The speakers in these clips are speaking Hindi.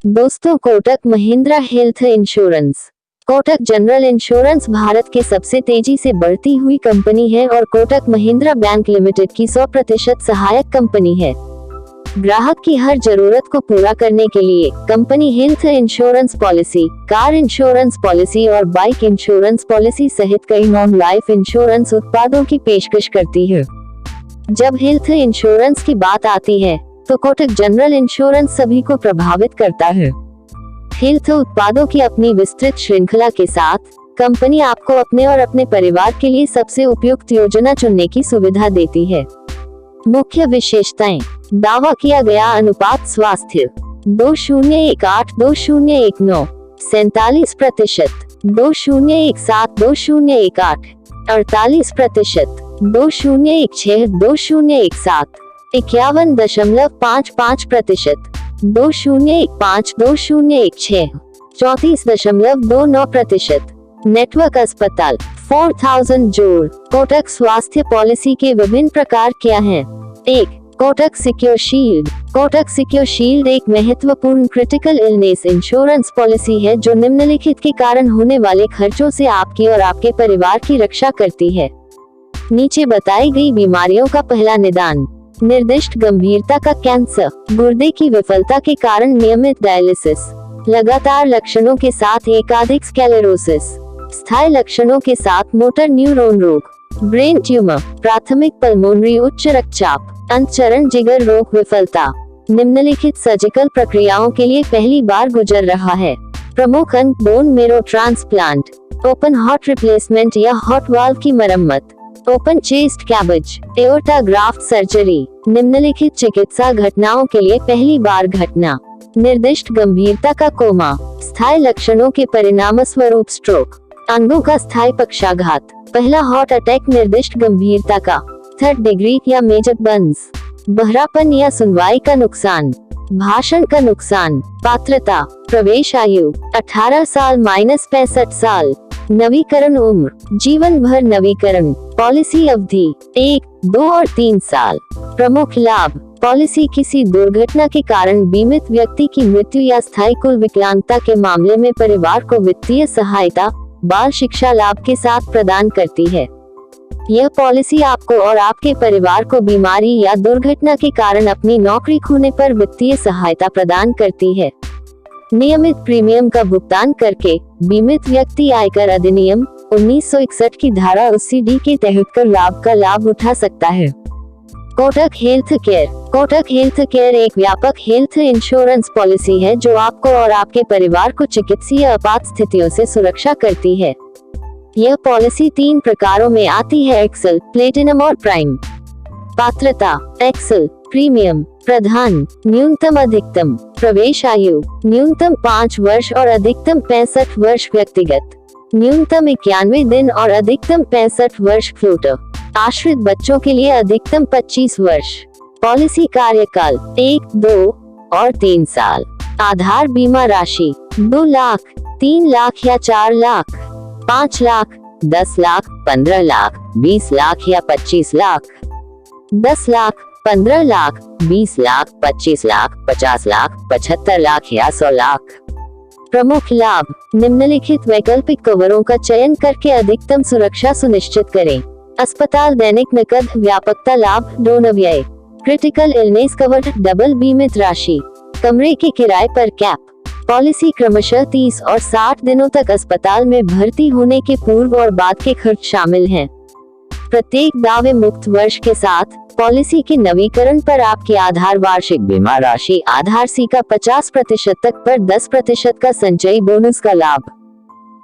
दोस्तों, Kotak Mahindra health insurance. Kotak general insurance Bharat के सबसे तेजी से बढ़ती हुई कंपनी है और कोटक महिंद्रा बैंक लिमिटेड की 100% सहायक कंपनी है। ग्राहक की हर जरूरत को पूरा करने के लिए company health insurance policy, car insurance policy और बाइक इंश्योरेंस पॉलिसी सहित कई नॉन लाइफ इंश्योरेंस उत्पादों की पेशकश करती है। जब हेल्थ इंश्योरेंस की बात आती है तो कोटक जनरल इंश्योरेंस सभी को प्रभावित करता है। हेल्थ उत्पादों की अपनी विस्तृत श्रृंखला के साथ कंपनी आपको अपने और अपने परिवार के लिए सबसे उपयुक्त योजना चुनने की सुविधा देती है। मुख्य विशेषताएं: दावा किया गया अनुपात स्वास्थ्य 2018-2019 47%, 2017-2018 48%, 2016-2017 51.55%, 2015-2016 34.29%। नेटवर्क अस्पताल 4000 जोड़। कोटक स्वास्थ्य पॉलिसी के विभिन्न प्रकार क्या हैं? 1. Kotak secure shield. Kotak secure shield एक महत्वपूर्ण क्रिटिकल इलनेस इंश्योरेंस पॉलिसी है जो निम्नलिखित के कारण होने वाले खर्चों से आपकी और आपके परिवार की रक्षा करती है। नीचे बताई गई बीमारियों का पहला निदान: निर्दिष्ट गंभीरता का कैंसर, गुर्दे की विफलता के कारण नियमित डायलिसिस, लगातार लक्षणों के साथ एकाधिक स्क्लेरोसिस, स्थायी लक्षणों के साथ मोटर न्यूरॉन रोग, ब्रेन ट्यूमर, प्राथमिक पल्मोनरी उच्च रक्तचाप, अंतःचरण जिगर रोग विफलता। निम्नलिखित सर्जिकल प्रक्रियाओं के लिए पहली बार गुजर रहा है: प्रमुख अंग bone marrow transplant, open heart replacement या हार्ट वाल्व की मरम्मत, open chest cabbage, aorta graft surgery. निम्नलिखित चिकित्सा घटनाओं के लिए पहली बार घटना: निर्दिष्ट गंभीरता का कोमा, स्थायी लक्षणों के परिणामस्वरूप स्ट्रोक, अंगों का स्थायी पक्षाघात, पहला हार्ट अटैक निर्दिष्ट गंभीरता का, 3rd डिग्री या मेजर बर्न्स, बहरापन या सुनवाई का नुकसान, भाषण का नुकसान। पात्रता: प्रवेश आयु 18 साल - 65 साल। नवीकरण उम्र: जीवन भर नवीकरण। पॉलिसी अवधि 1, 2 और 3 साल। प्रमुख लाभ: पॉलिसी किसी दुर्घटना के कारण बीमित व्यक्ति की मृत्यु या स्थायी कुल विकलांगता के मामले में परिवार को वित्तीय सहायता, बाल शिक्षा लाभ के साथ प्रदान करती है। यह पॉलिसी आपको और आपके परिवार को बीमारी या दुर्घटना के कारण अपनी नौकरी खोने पर वित्तीय सहायता प्रदान करती है। नियमित प्रीमियम का भुगतान करके बीमित व्यक्ति आयकर अधिनियम 1961 की धारा 80D के तहत कर लाभ का लाभ उठा सकता है। Kotak health care. Kotak health care एक व्यापक हेल्थ इंश्योरेंस पॉलिसी है जो आपको और आपके परिवार को चिकित्सीय आपात स्थितियों से सुरक्षा करती है। यह पॉलिसी 3 प्रकारों में आती है: एक्सेल, प्लेटिनम और प्राइम। पात्रता: एक्सेल प्रीमियम, प्रधान, न्यूनतम अधिकतम। प्रवेश आयु: न्यूनतम 5 वर्ष और अधिकतम 65 वर्ष। व्यक्तिगत: न्यूनतम 91 दिन और अधिकतम 65 वर्ष। फ्लोटर: आश्रित बच्चों के लिए अधिकतम 25 वर्ष। पॉलिसी कार्यकाल 1, 2 और 3 साल। आधार बीमा राशि 2 लाख, 3 लाख या 4 लाख, 5 लाख, 10 लाख, 15 लाख, 20 लाख या 25 लाख, 10 लाख, 15 लाख, 20 लाख, 25 लाख, 50 लाख, 75 लाख या 100 लाख। प्रमुख लाभ: निम्नलिखित वैकल्पिक कवरों का चयन करके अधिकतम सुरक्षा सुनिश्चित करें: अस्पताल दैनिक नकद, व्यापकता लाभ, दोनों व्यय, क्रिटिकल इलनेस कवर, डबल बीमित राशि, कमरे के किराए पर कैप। पॉलिसी क्रमशः 30 और 60 दिनों तक अस्पताल में भर्ती होने के पूर्व और बाद के खर्च शामिल हैं। प्रत्येक दावे मुक्त वर्ष के साथ पॉलिसी के नवीकरण पर आपकी आधार वार्षिक बीमा राशि आधार सी का 50% तक पर 10% का संचयी बोनस का लाभ।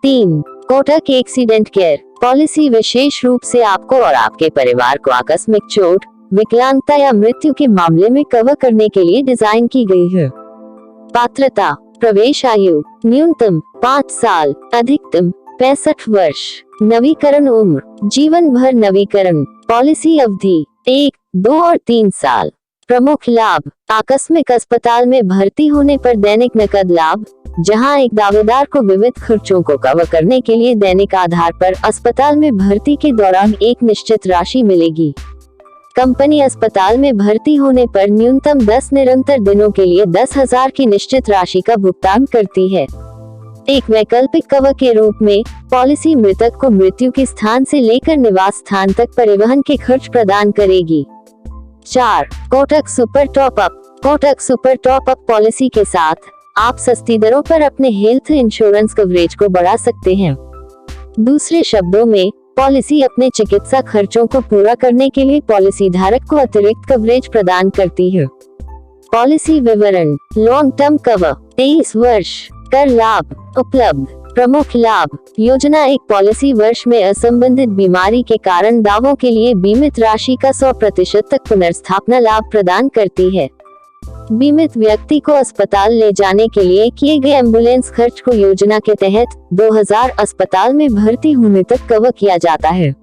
3. Kotak accident care. पॉलिसी विशेष रूप से आपको और आपके परिवार को आकस्मिक चोट, विकलांगता या मृत्यु के मामले में कवर करने के लिए डिजाइन की गई है। पात्रता: प्रवेश आयु: न्यूनतम 5 साल, अधिकतम 65 वर्ष। नवीकरण उम्र: जीवन भर नवीकरण। पॉलिसी अवधि 1, 2 और 3 साल। प्रमुख लाभ: आकस्मिक अस्पताल में भर्ती होने पर दैनिक नकद लाभ, जहां एक दावेदार को विविध खर्चों को कवर करने के लिए दैनिक आधार पर अस्पताल में भर्ती के दौरान एक निश्चित राशि मिलेगी। कंपनी अस्पताल में भर्ती होने पर न्यूनतम 10 निरंतर दिनों के लिए 10,000 की निश्चित राशि का भुगतान करती है। एक वैकल्पिक कवर के रूप में पॉलिसी मृतक को मृत्यु के स्थान से लेकर निवास स्थान तक परिवहन के खर्च प्रदान करेगी। 4. Kotak super top up. Kotak super top up policy के साथ आप सस्ती दरों पर अपने हेल्थ इंश्योरेंस कवरेज को बढ़ा सकते हैं। दूसरे शब्दों में, पॉलिसी अपने चिकित्सा खर्चों को पूरा करने के लिए पॉलिसी धारक को अतिरिक्त कवरेज प्रदान करती है। पॉलिसी विवरण। लॉन्ग टर्म कवर 23 वर्ष। कर लाभ उपलब्ध। प्रमुख लाभ। योजना एक पॉलिसी वर्ष में असंबंधित बीमारी के कारण दावों के लिए बीमित राशि का 100% तक पुनर्स्थापना लाभ प्रदान करती है। बीमित व्यक्ति को अस्पताल ले जाने के लिए किए गए एम्बुलेंस खर्च को योजना के तहत 2000 अस्पताल में भर्ती होने तक कवर किया जाता है।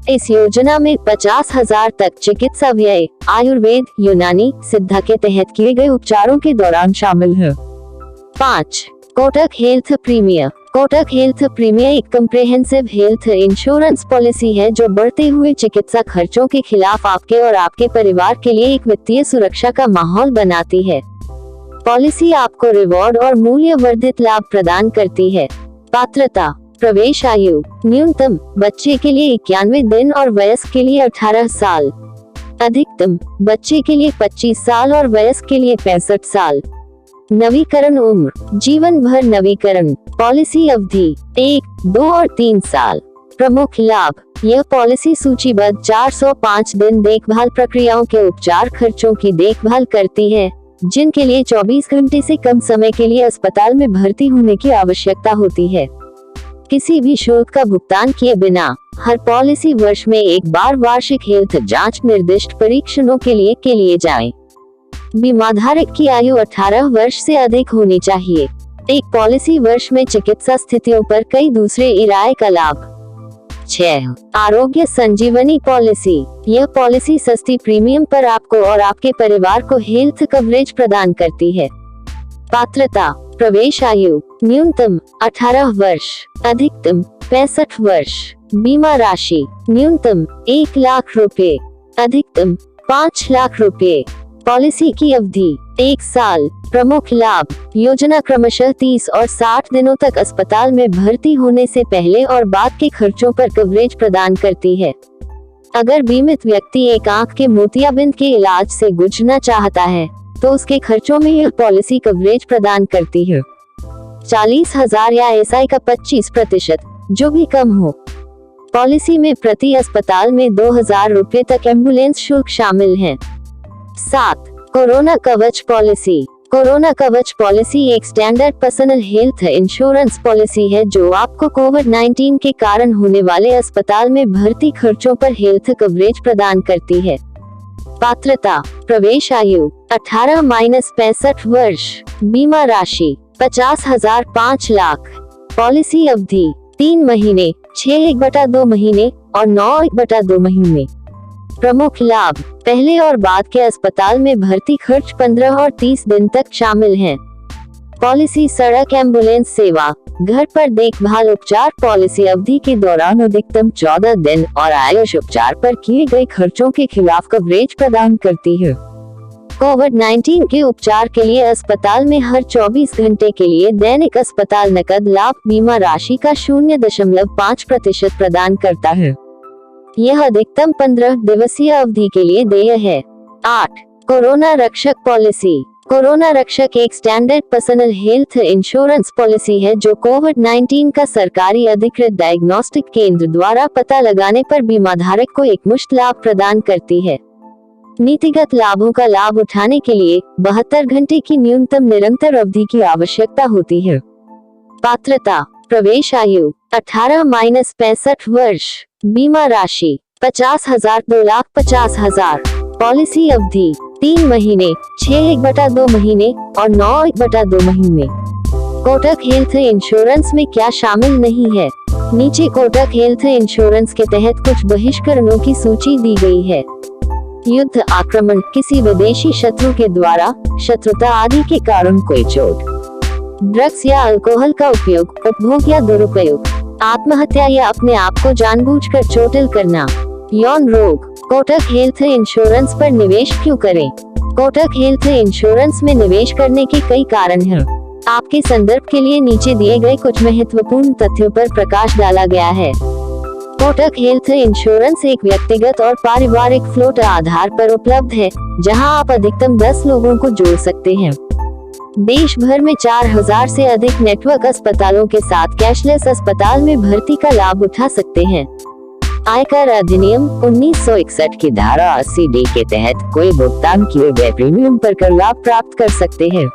इस योजना में 50,000 तक चिकित्सा व्यय आयुर्वेद, यूनानी, सिद्धा के तहत किए गए उपचारों के दौरान शामिल है। 5. Kotak health premier. Kotak health premier एक कम्प्रेहेंसिव हेल्थ इंश्योरेंस पॉलिसी है जो बढ़ते हुए चिकित्सा खर्चों के खिलाफ आपके और आपके परिवार के लिए एक वित्तीय सुरक्षा का माहौल बनाती है। पॉलिसी आपको रिवॉर्ड और मूल्य वर्धित लाभ प्रदान करती है। पात्रता। प्रवेश आयु न्यूनतम बच्चे के लिए 91 दिन और वयस्क के लिए 18 साल। अधिकतम बच्चे के लिए 25 साल और वयस्क के लिए 65 साल। नवीकरण उम्र जीवन भर नवीकरण। पॉलिसी अवधि 1, 2 और 3 साल। प्रमुख लाभ। यह पॉलिसी सूचीबद्ध 405 दिन देखभाल प्रक्रियाओं के उपचार खर्चों की देखभाल करती है, जिनके लिए 24 घंटे से कम समय के लिए अस्पताल में भर्ती होने की आवश्यकता होती है। किसी भी शुल्क का भुगतान किए बिना हर पॉलिसी वर्ष में एक बार वार्षिक हेल्थ जांच निर्दिष्ट परीक्षणों के लिए जाएं। बीमाधारक की आयु 18 वर्ष से अधिक होनी चाहिए। एक पॉलिसी वर्ष में चिकित्सा स्थितियों पर कई दूसरे इराए का लाभ। 6. आरोग्य संजीवनी पॉलिसी। यह पॉलिसी सस्ती प्रीमियम पर आपको और आपके परिवार को हेल्थ कवरेज प्रदान करती है। पात्रता। प्रवेश आयु न्यूनतम 18 वर्ष। अधिकतम 65 वर्ष। बीमा राशि न्यूनतम 1 लाख रुपए। अधिकतम 5 लाख रुपए। पॉलिसी की अवधि 1 साल। प्रमुख लाभ। योजना क्रमशः 30 और 60 दिनों तक अस्पताल में भर्ती होने से पहले और बाद के खर्चों पर कवरेज प्रदान करती है। अगर बीमित व्यक्ति एक आंख के मोतियाबिंद के इलाज से गुजरना चाहता है, तो उसके खर्चों में यह पॉलिसी कवरेज प्रदान करती है। 40,000 या एसआई का 25%, जो भी कम हो। पॉलिसी में प्रति अस्पताल में 2,000 रुपए तक एम्बुलेंस शुल्क शामिल है। 7. कोरोना कवच पॉलिसी। कोरोना कवच पॉलिसी एक standard personal health insurance policy है जो आपको कोविड-19 के कारण होने वाले अस्पताल में भर्ती खर्चों पर हेल्थ कवरेज प्रदान करती है। पात्रता। प्रवेश आयु 18-65 वर्ष। बीमा राशि 50,000 5 लाख। पॉलिसी अवधि 3 महीने, 6/2 महीने और 9/2 महीने। प्रमुख लाभ। पहले और बाद के अस्पताल में भर्ती खर्च 15 और 30 दिन तक शामिल हैं। पॉलिसी सड़क एम्बुलेंस सेवा, घर पर देखभाल उपचार पॉलिसी अवधि के दौरान अधिकतम 14 दिन और आयुष उपचार पर किए गए खर्चों के खिलाफ कवरेज प्रदान करती है। कोविड-19 के उपचार के लिए अस्पताल में हर 24 घंटे के लिए दैनिक अस्पताल नकद लाभ बीमा राशि का 0.5% प्रदान करता है। यह अधिकतम 15 दिवसीय अवधि के लिए देय है। 8. कोरोना रक्षक पॉलिसी। कोरोना रक्षक एक standard personal health insurance policy है जो कोविड-19 का सरकारी अधिकृत डायग्नोस्टिक केंद्र द्वारा पता लगाने पर बीमाधारक को एकमुश्त लाभ प्रदान करती है। नीतिगत लाभों का लाभ उठाने के लिए 72 घंटे की न्यूनतम निरंतर अवधि की आवश्यकता होती है। पात्रता। प्रवेश आयु 18-65 वर्ष। बीमा राशि 50,000 2,50,000। पॉलिसी अवधि 3 महीने, 6/2 महीने और 9/2 महीने। कोटक हेल्थ इंश्योरेंस में क्या शामिल नहीं है? नीचे कोटक हेल्थ इंश्योरेंस के तहत कुछ बहिष्करणों की सूची दी गई है। युद्ध, आक्रमण, किसी विदेशी शत्रु के द्वारा, शत्रुता आदि के कारण कोई चोट, ड्रग्स या अल्कोहल का उपयोग, उपभोग या दुरुपयोग, आत्महत्या या अपने आप को जानबूझकर चोटिल करना, यौन रोग, कोटक हेल्थ इंश्योरेंस पर निवेश क्यों करें? कोटक हेल्थ इंश्योरेंस में निवेश करने के कई कारण हैं। आपके संदर्भ के लिए नीचे दिए गए कुछ महत्वपूर्ण तथ्यों पर प्रकाश डाला गया है। कोटक हेल्थ इंश्योरेंस एक व्यक्तिगत और पारिवारिक फ्लोट आधार पर उपलब्ध है, जहां आप अधिकतम 10 लोगों को जोड़ सकते हैं। देश भर में 4000 से अधिक नेटवर्क अस्पतालों के साथ कैशलेस अस्पताल में भर्ती का लाभ उठा सकते हैं। आयकर अधिनियम 1961 की धारा 80D के तहत कोई भुगतान किए गए प्रीमियम पर कर लाभ प्राप्त कर सकते हैं।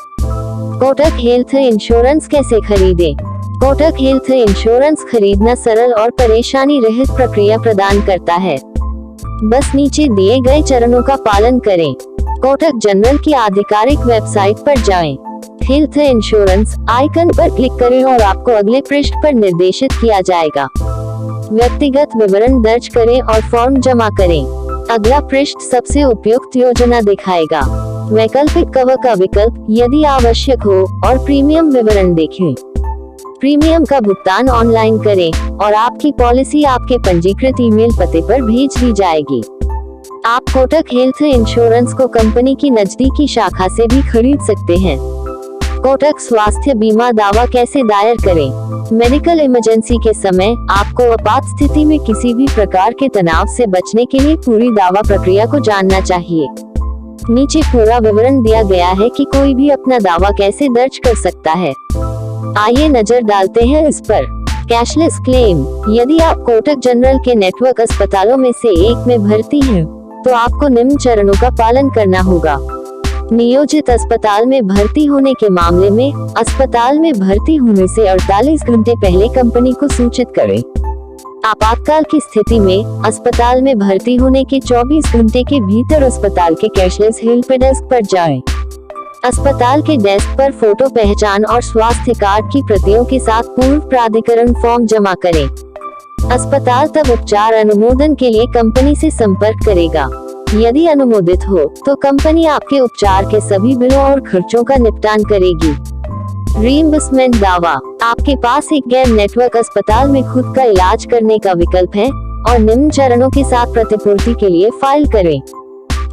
कोटक हेल्थ इंश्योरेंस कैसे खरीदें? कोटक हेल्थ इंश्योरेंस खरीदना सरल और परेशानी रहित प्रक्रिया प्रदान करता है। बस नीचे दिए गए चरणों का पालन करें। कोटक जनरल की आधिकारिक वेबसाइट पर जाएं। हेल्थ इंश्योरेंस आइकन पर क्लिक करें और आपको अगले पृष्ठ पर निर्देशित किया जाएगा। व्यक्तिगत विवरण दर्ज करें और फॉर्म जमा करें। अगला पृष्ठ सबसे उपयुक्त योजना दिखाएगा। वैकल्पिक कवर का विकल्प यदि आवश्यक हो और प्रीमियम विवरण देखें। प्रीमियम का भुगतान ऑनलाइन करें और आपकी पॉलिसी आपके पंजीकृत ईमेल पते पर भेज दी जाएगी। आप कोटक हेल्थ इंश्योरेंस को कंपनी की नजदीकी शाखा से भी खरीद सकते हैं। कोटक स्वास्थ्य बीमा दावा कैसे दायर करें? मेडिकल इमरजेंसी के समय आपको आपात स्थिति में किसी भी प्रकार के तनाव से बचने के लिए पूरी दावा प्रक्रिया को जानना चाहिए। नीचे पूरा विवरण दिया गया है कि कोई भी अपना दावा कैसे दर्ज कर सकता है। आइए नजर डालते हैं इस पर। कैशलेस क्लेम, यदि आप कोटक जनरल के नेटवर्क अस्पतालों में से एक में भर्ती हैं, तो आपको निम्न चरणों का पालन करना होगा। नियोजित अस्पताल में भर्ती होने के मामले में अस्पताल में भर्ती होने से 48 घंटे पहले कंपनी को सूचित करें। आपातकाल की स्थिति में अस्पताल में भर्ती होने के 24 घंटे के भीतर अस्पताल के कैशलेस हेल्प डेस्क पर जाएं। अस्पताल के डेस्क पर फोटो पहचान और स्वास्थ्य कार्ड की प्रतियों के साथ पूर्व प्राधिकरण फॉर्म जमा करें। अस्पताल तब उपचार अनुमोदन के लिए कंपनी से संपर्क करेगा। यदि अनुमोदित हो तो कंपनी आपके उपचार के सभी बिलों और खर्चों का निपटान करेगी। रीइंबर्समेंट दावा, आपके पास एक गैर नेटवर्क अस्पताल में खुद का इलाज करने का विकल्प है और निम्न चरणों के साथ प्रतिपूर्ति के लिए फाइल करें।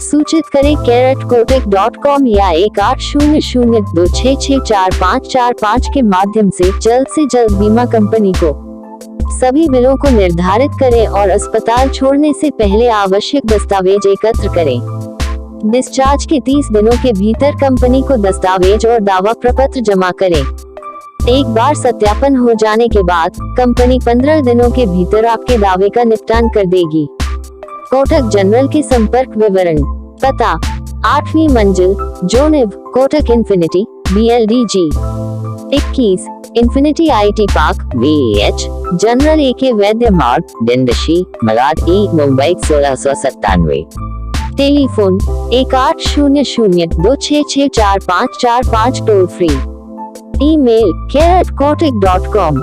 सूचित करें care@kotak.com या 180026644545 के माध्यम से जल्द बीमा कंपनी को। सभी बिलों को निर्धारित करें और अस्पताल छोड़ने से पहले आवश्यक दस्तावेज एकत्र करें। डिस्चार्ज के 30 दिनों के भीतर कंपनी को दस्तावेज और दावा प्रपत्र जमा करें। एक बार सत्यापन हो जाने के बाद कंपनी 15 दिनों के भीतर आपके दावे का निपटान कर देगी। कोटक जनरल के संपर्क विवरण, पता 8वीं मंजिल, जोनिव, Kotak Infinity, BLDG 21, Infinity IT Park, VH, General AK Vaidya मार्ग, Dindoshi, Malad E, Mumbai 1697। Telephone 180026644545 toll free. Email care@kotak.com।